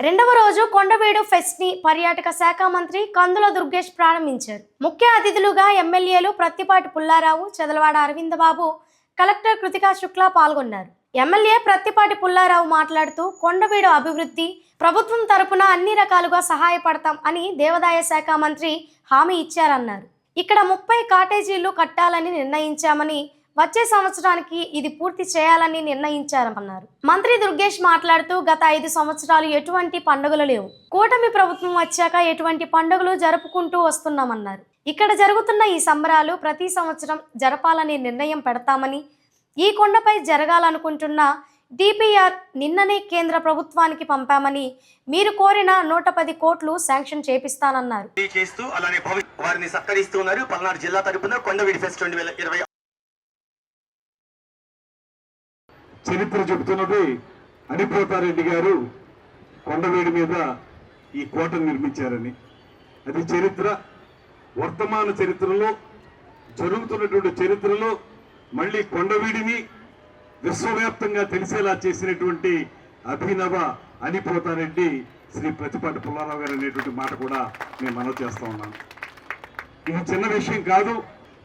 రెండవ రోజు కొండవీడు ఫెస్ట్ ని పర్యాటక శాఖ మంత్రి కందుల దుర్గేష్ ప్రారంభించారు. ముఖ్య అతిథులుగా ఎమ్మెల్యేలు ప్రత్తిపాటి పుల్లారావు, చదలవాడ అరవిందబాబు, కలెక్టర్ కృతికా శుక్లా పాల్గొన్నారు. ఎమ్మెల్యే ప్రత్తిపాటి పుల్లారావు మాట్లాడుతూ కొండవీడు అభివృద్ధి ప్రభుత్వం తరపున అన్ని రకాలుగా సహాయపడతాం అని దేవాదాయ శాఖ మంత్రి హామీ ఇచ్చారన్నారు. ఇక్కడ 30 కాటేజీలు కట్టాలని నిర్ణయించామని, వచ్చే సంవత్సరానికి ఇది పూర్తి చేయాలని నిర్ణయించారన్నారు. మంత్రి దుర్గేష్ మాట్లాడుతూ గత 5 సంవత్సరాలు ఎటువంటి పండుగలు లేవు. కూటమి ప్రభుత్వం వచ్చాక ఎటువంటి పండుగలు జరుపుకుంటూ వస్తున్నామన్నారు. ఇక్కడ జరుగుతున్న ఈ సంబరాలు ప్రతి సంవత్సరం జరపాలని నిర్ణయం పెడతామని, ఈ కొండపై జరగాలనుకుంటున్న డిపిఆర్ నిన్ననే కేంద్ర ప్రభుత్వానికి పంపామని, మీరు కోరిన 110 కోట్లు శాంక్షన్ చేపిస్తానన్నారు. వారిని సత్కరిస్తున్నారు. పల్నాడు జిల్లా తరపున కొండవీడు ఫెస్ట్ 2020 చరిత్ర చెబుతున్నది అనిపోతారెడ్డి గారు కొండవీడి మీద ఈ కోటను నిర్మించారని. అది చరిత్ర. వర్తమాన చరిత్రలో, జరుగుతున్నటువంటి చరిత్రలో మళ్ళీ కొండవీడిని విశ్వవ్యాప్తంగా తెలిసేలా చేసినటువంటి అభినవ అనిపోతారెడ్డి శ్రీ ప్రత్తిపాటి పుల్లారావు గారు అనేటువంటి మాట కూడా నేను మనవి చేస్తా ఉన్నాను. ఇది చిన్న విషయం కాదు.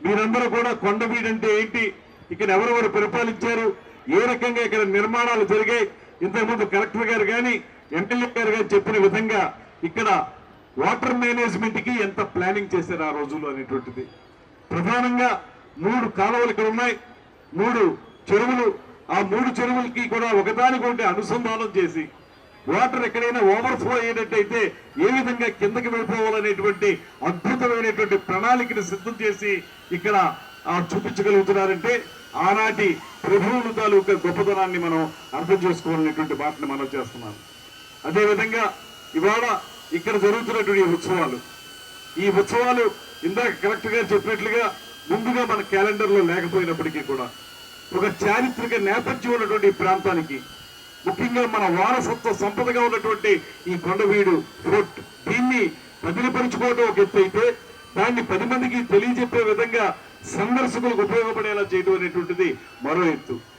మీరందరూ కూడా కొండవీడు అంటే ఏంటి, ఇక్కడ ఎవరెవరు పరిపాలించారు, ఏ రకంగా ఇక్కడ నిర్మాణాలు జరిగాయి, ఇంతకుముందు కలెక్టర్ గారు కానీ ఎమ్మెల్యే గారు కానీ చెప్పిన విధంగా ఇక్కడ వాటర్ మేనేజ్మెంట్ కి ఎంత ప్లానింగ్ చేశారు ఆ రోజుల్లో అనేటువంటిది. ప్రధానంగా 3 కాలువలు ఇక్కడ ఉన్నాయి, 3 చెరువులు. ఆ 3 చెరువులకి కూడా ఒకదానికొకటి అనుసంధానం చేసి వాటర్ ఎక్కడైనా ఓవర్ఫ్లో అయ్యేటట్టయితే ఏ విధంగా కిందకి వెళ్ళిపోవాలనేటువంటి అద్భుతమైనటువంటి ప్రణాళికను సిద్ధం చేసి ఇక్కడ చూపించగలుగుతున్నారంటే ఆనాటి ప్రభువుల తాలూకా గొప్పతనాన్ని మనం అర్థం చేసుకోవాలనేటువంటి మాటను మనం చేస్తున్నాం. అదేవిధంగా ఇవాళ ఇక్కడ జరుగుతున్నటువంటి ఉత్సవాలు, ఈ ఉత్సవాలు ఇందాక కలెక్టర్ గారు చెప్పినట్లుగా ముందుగా మన క్యాలెండర్లో లేకపోయినప్పటికీ కూడా ఒక చారిత్రక నేపథ్యం ఉన్నటువంటి ఈ ప్రాంతానికి, ముఖ్యంగా మన వారసత్వ సంపదగా ఉన్నటువంటి ఈ కొండవీడు ఫోర్ట్, దీన్ని బదిలిపరుచుకోవడం ఒక ఎత్తు అయితే, దాన్ని 10 మందికి తెలియజెప్పే విధంగా సందర్శకులకు ఉపయోగపడేలా చేయడం అనేటువంటిది మరో ఎత్తు.